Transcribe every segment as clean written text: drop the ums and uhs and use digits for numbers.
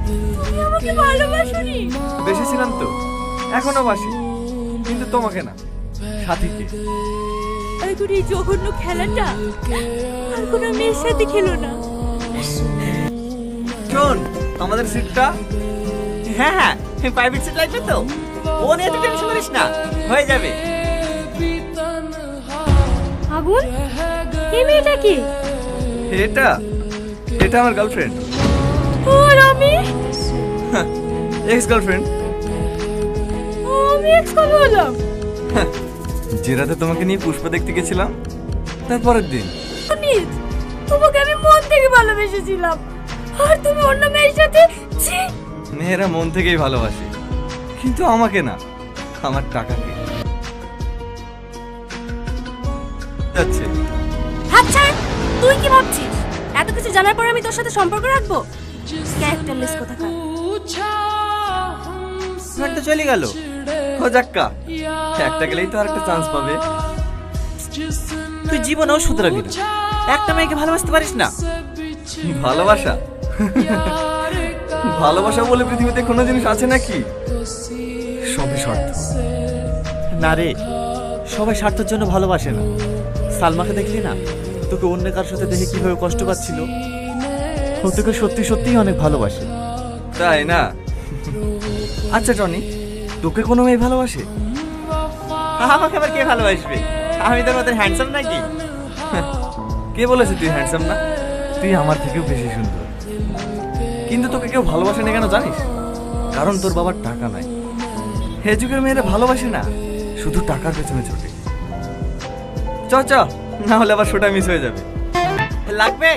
তুমি আমাকে ভালোবাসোনি? বেসেছিলাম তো, এখনো বাসি, কিন্তু তোমাকে না, সাথীকে। এখন এই জঘন্য খেলাটা আর কোনো মেয়ের সাথে খেলো না। শোন, আমাদের সিটটা। হ্যাঁ হ্যাঁ, প্রাইভেট সিট লাগবে তো, ও নিয়ে তো টেনশন করিস না, হয়ে যাবে। আগুন, এই মেয়েটা কি? এটা এটা আমার গার্লফ্রেন্ড। আর আমি? Ex girlfriend. আমি এক্স কবে হলাম? যে রাতে তোমাকে নিয়ে পুষ্পা দেখতে গেছিলাম, তারপরের দিন। তোমাকে আমি মন থেকে ভালোবেসেছিলাম, আর তুমি অন্য মেয়ের সাথে। মেয়েরা মন থেকেই ভালোবাসে, কিন্তু আমাকে না, আমার টাকাকে। যাচ্ছে। আচ্ছা, তুই কি ভাবছিস এত কিছু জানার পর আমি তোর সাথে সম্পর্ক রাখবো? ক্যারেক্টারলেস কোথাকার। তো চলে গেল। ও যাক্কা, একটা গেলেই তো আরেকটা চান্স পাবে। তুই জীবনেও শুধরাবি না, একটা মেয়েকে ভালোবাসতে পারিস না? ভালোবাসা? ভালোবাসা বলে পৃথিবীতে কোনো জিনিস আছে নাকি? সবই স্বার্থ। না রে, সবাই স্বার্থের জন্য ভালোবাসে না। সালমাকে দেখলি না, তোকে অন্য কার সাথে দেখে কিভাবে কষ্ট পাচ্ছিল। ও তোকে সত্যি সত্যিই অনেক ভালোবাসে। তাই না? আচ্ছা টনি, তোকে কোনো মেয়ে ভালোবাসে? আমাকে আবার কে ভালোবাসবে? আমি তোর মতো হ্যান্ডসাম নাকি? কে বলেছে তুই হ্যান্ডসাম না? তুই আমার থেকেও বেশি সুন্দর। কিন্তু তোকে কেউ ভালোবাসে না কেন জানিস? কারণ তোর বাবার টাকা নাই। হে যুগের মেয়েরা ভালোবাসে না, শুধু টাকার পেছনে ছোটে। চ চ, না হলে আবার শোটা মিস হয়ে যাবে। লাগবে?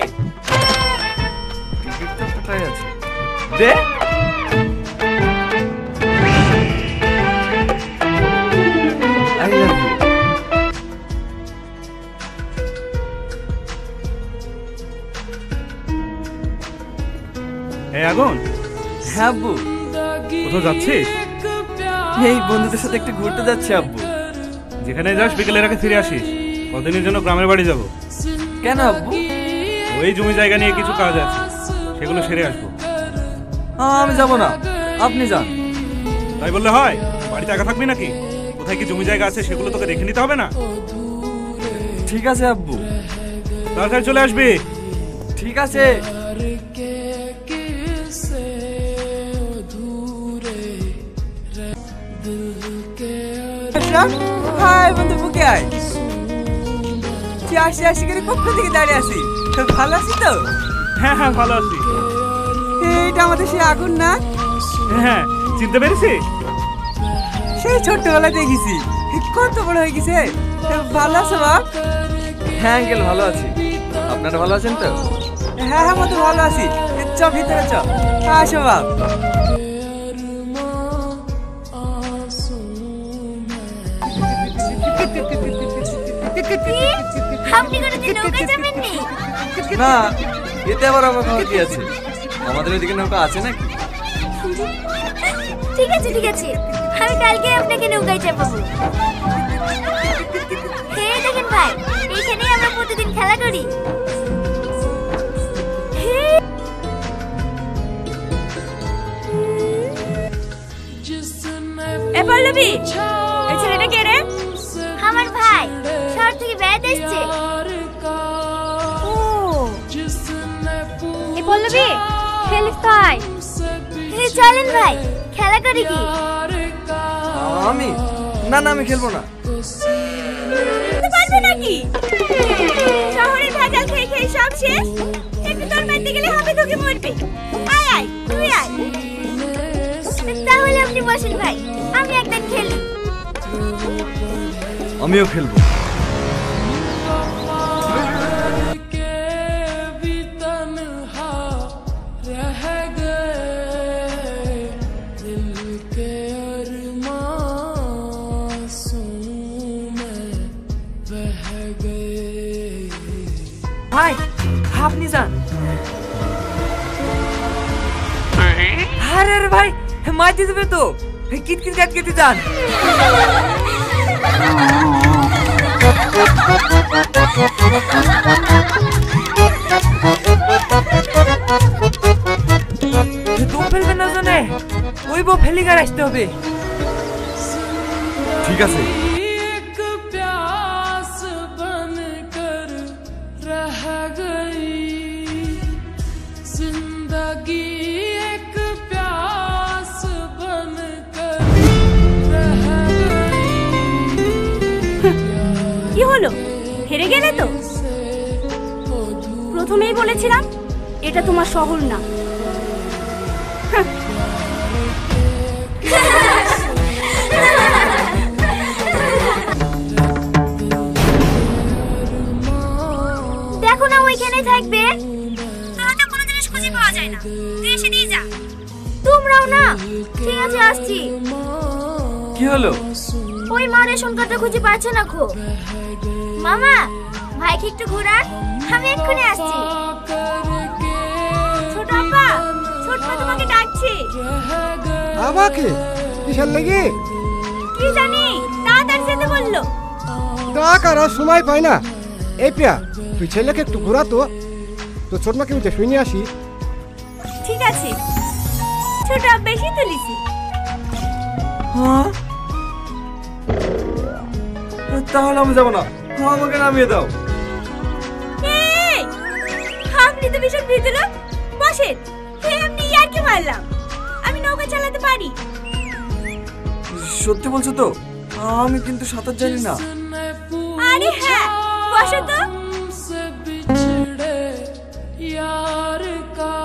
টিকিট তো কোথায় আছে? দে। I love you. এই আগুন, হ্যাঁ আব্বু। কোথাও যাচ্ছিস? এই বন্ধুদের সাথে একটু ঘুরতে যাচ্ছি আব্বু। যেখানে যাস বিকেলের আগে ফিরে আসিস। কদিনের জন্য গ্রামের বাড়ি যাব। কেন আব্বু? ওই জমি জায়গা নিয়ে কিছু কাজ আছে, সেগুলো সেরে আসবো। আমি যাব না, আপনি যান। তাই বললে হয়? বাড়িতে একা থাকবি নাকি? কোথায় কি জমি জায়গা আছে সেগুলো তোকে দেখে নিতে হবে না? ঠিক আছে আব্বু। তাড়াতাড়ি চলে আসবি। ঠিক আছে। হাই বন্ধু, বুকে আয়। আসি আসি করে কখন থেকে দাঁড়িয়ে আছি। ভালো আছি তো? হ্যাঁ হ্যাঁ, ভালো আছি। এইটা আমাদের সেই আগুন না? হ্যাঁ, চিনতে পেরেছিস? সেই ছোট্টবেলায় দেখেছি। কত বড় হয়ে গেছে। ভালো আছো বাপ? হ্যাঁ আঙ্কেল, ভালো আছি। আপনারা ভালো আছেন তো? হ্যাঁ হ্যাঁ, মতো ভালো আছি। চ ভিতরে চ, আসো বাপ। না, এতে আবার আমার খাওয়া কি আছে? আমাদের ওইদিকে নৌকা আছে নাকি? ঠিক আছে ঠিক আছে, আমি কালকে আপনাকে নৌকায় চাপাবো। হে দেখেন ভাই, এইখানেই আমরা প্রতিদিন খেলা করি। এ পল্লবী, এই ছেলেটা কে রে? আমার ভাই, শহর থেকে বেড়াতে এসেছে। ও, এ পল্লবী, খেলিস তো আয়। হে চলেন ভাই, খেলা করি কি? আমি না না, আমি খেলবো না। পারবে নাকি? শহরে ভেজাল খেয়ে খেয়ে সব শেষ। একটু তোর মারতে গেলে হবে তোকে মরবে। আয় আয়, তুই আয়। তাহলে আপনি বসেন ভাই, আমি একদম খেলি। আমিও খেলবো। ভাই আপনি যান। আরে আরে ভাই, মাইতে দেবে তো। কিটকিট কাট কেটে যান। ফেলবে না জানে ওই বউ ফেলিগার আসতে হবে। ঠিক আছে। एक प्यास बनकर रह गई जिंदगी एक प्यास बनकर रह गई। কি হলো, হেরে গেলে তো? প্রথমেই বলেছিলাম এটা তোমার শহর না। দেখো না ওইখানেই থাকবে, তাহলে কোনো জিনিস খুঁজে পাওয়া যায় না। তুই এসে দিয়ে যা। তোমরাও না? ঠিক আছে, আসছি। কি হলো? ওই মা রেশন কার্ডটা খুঁজে পাচ্ছে না খো। মামা, ভাইকে একটু ঘোরান, আমি এক্ষুনি আসছি। ছোট আপা, ছোট মা তোমাকে ডাকছে। আমাকে কিসের লেগে? কি জানি, তাড়াতাড়ি যেতে বললো। ডাক আর সময় পাই না। এই প্রিয়া, তুই ছেলেকে একটু ঘোরা তো, তোর ছোট মাকে উঠে শুনে আসি। ঠিক আছে। ছোট আপ বেশি তুলিছি। হ্যাঁ, তাহলে আমি যাবো না, আমাকে নামিয়ে দাও। এই, আপনি তো ভীষণ ভিতরে বসেন। এমনি আর কি মারলাম, আমি নৌকা চালাতে পারি। সত্যি বলছো তো? আমি কিন্তু সাঁতার জানি না। আরে হ্যাঁ, বসো তো। से बिछड़े यार का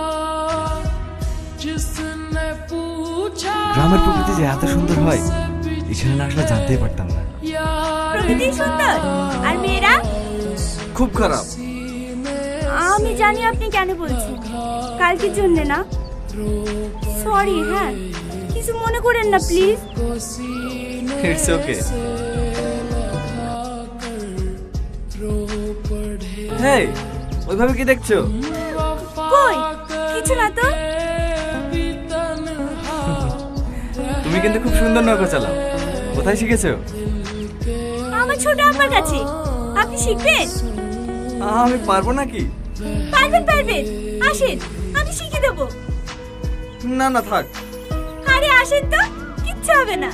जिसने पूछा গ্রামের প্রকৃতি যে এত সুন্দর হয় এখানে না আসলে জানতেই পারতাম না। প্রকৃতি সুন্দর আর মেয়েরা খুব খারাপ। আমি জানি আপনি কেন বলছেন, কালকের জন্য না। সরি, হ্যাঁ, কিছু মনে করেন না প্লিজ। It's okay. হেই, ওইভাবে কি দেখছো? কই কিছু না তো। তুমি কিন্তু খুব সুন্দর নৌকা চালাও। কোথায় শিখেছো? আমার ছোট আমার কাছে। আপনি শিখবেন? আমি পারবো নাকি? পারবেন পারবেন, আসেন, আমি শিখে দেবো। না না, থাক। আরে আসেন তো, কিচ্ছু হবে না।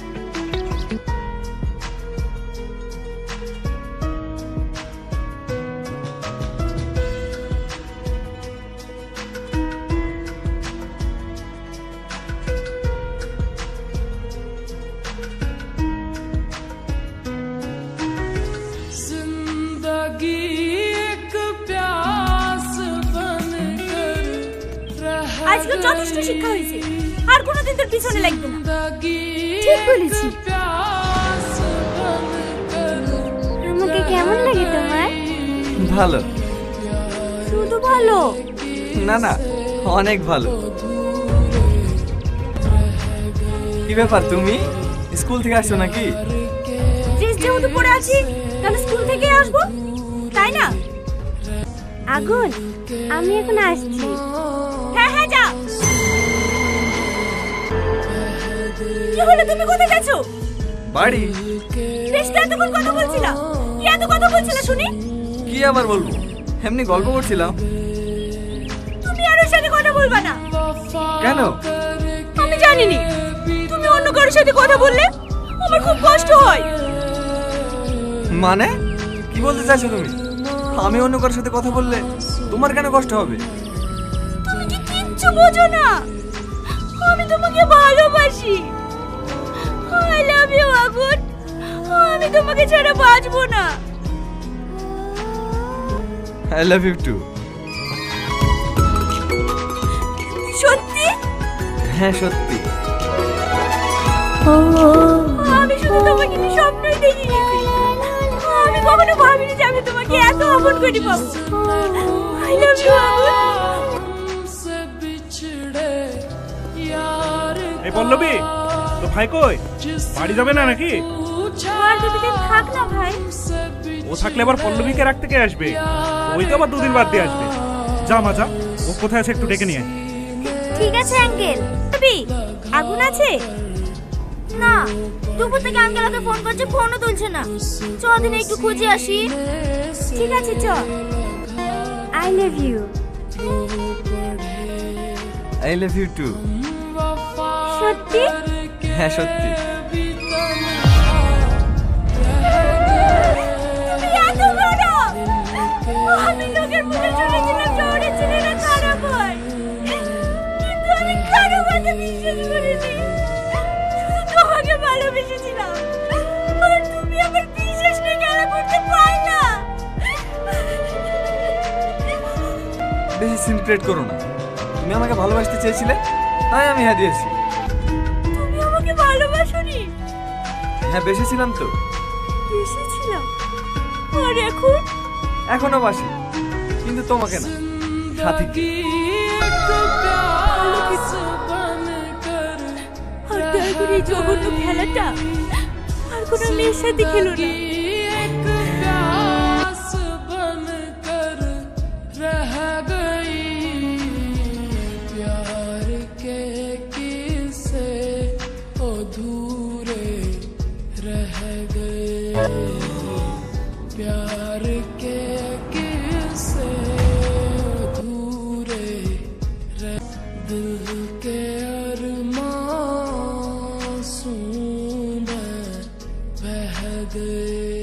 जिंदगी एक प्यास बनकर रह আজকে যথেষ্ট শিক্ষা হয়েছে, আর কোনোদিন তোর পিছনে লাগবে না। जिंदगी ঠিক বলেছি। प्यास बनकर আমাকে কেমন লাগে তোমার? ভালো। শুধু ভালো? না না, অনেক ভালো। কি ব্যাপার, তুমি স্কুল থেকে আসছো নাকি? ড্রেস যেহেতু পরে আছি, তাহলে স্কুল থেকে আসবো, তাই না? আগুন, আমি এখন আসছি। হ্যাঁ হ্যাঁ, যা। কি হলো, তুমি কোথায় যাচ্ছো? বাড়ি। বেশ তো এতক্ষণ কথা বলছিলাম। কি এত কথা বলছিলে শুনি? কি আবার বলবো, এমনি গল্প করছিলাম। তুমি আর ওর সাথে কথা বলবা না। কেন? আমি জানিনি, তুমি অন্য কারোর সাথে কথা বললে আমার খুব কষ্ট হয়। মানে কি বলতে চাইছো তুমি? আমি অন্য কারোর সাথে কথা বললে তোমার কেন কষ্ট হবে? তুমি কি কিচ্ছু বোঝো না? আমি তোমাকে ভালোবাসি। আই লাভ ইউ আগুন। আমি তোমাকে ছাড়া বাঁচবো না। I love you too. সত্যি? হ্যাঁ সত্যি। আমি শুধু তোমাকে নিয়ে স্বপ্নই দেখে গেছি। আমি কখনো ভাবিনি যে আমি তোমাকে এত আপন করে পাবো। আই লাভ ইউ আগুন। से बिछड़े यार এই পল্লবী, তো ভাই কই? বাড়ি যাবে না নাকি? আর দুদিন থাক না ভাই। ও থাকলে আবার পল্লবীকে রাখতে কে আসবে? ওই তো আবার দুদিন বাদ দিয়ে আসবে। যা মা যা, ও কোথায় আছে একটু ডেকে নিয়ে আয়। ঠিক আছে আঙ্কেল। তুমি আগুন আছে? না, দুপুর থেকে আঙ্কেল ওকে ফোন করছে, ফোনও তুলছে না। চ দিনে একটু খুঁজে আসি। ঠিক আছে চ। I love you. I love you too. হ্যাঁ সত্যি। তুমি এত বড়! আমি লোকের মুখে শুনেছিলাম শহরের ছেলেরা খারাপ হয়, কিন্তু আমি কারো কথা বিশ্বাস করিনি। শুধু তোমাকে ভালোবেসেছিলাম, আর তুমি আমার বিশ্বাস নিয়ে খেলা করতে পারলা। বেশি সিনক্রেট করো না। তুমি আমাকে ভালোবাসতে চেয়েছিলে, তাই আমি হ্যাঁ দিয়েছি। তুমি আমাকে ভালোবাসোনি? হ্যাঁ বেসেছিলাম তো। এসেছিলাম, আর এখন? এখনো বাসি, কিন্তু তোমাকে না, সাথীকে। আর দয়া করে এই জঘন্য খেলাটা আর কোনো মেয়ের সাথে খেলো না। प्यार के किस्से अधूरे रह दिल के अरमासूम बह गए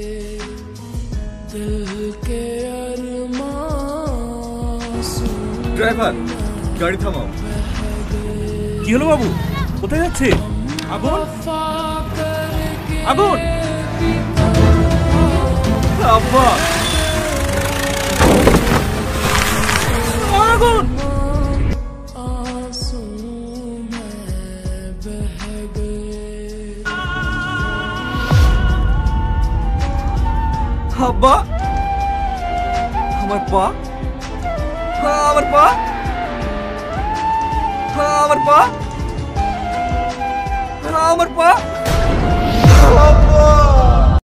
दिल के अरमासूम। ড্রাইভার, গাড়ি থামাও। কি হলো বাবু, কোথায় যাচ্ছে? আগুন আগুন! আব্বা, আগুন! আব্বা, আমার পা, আমার পা, আমার পা, আমার পা।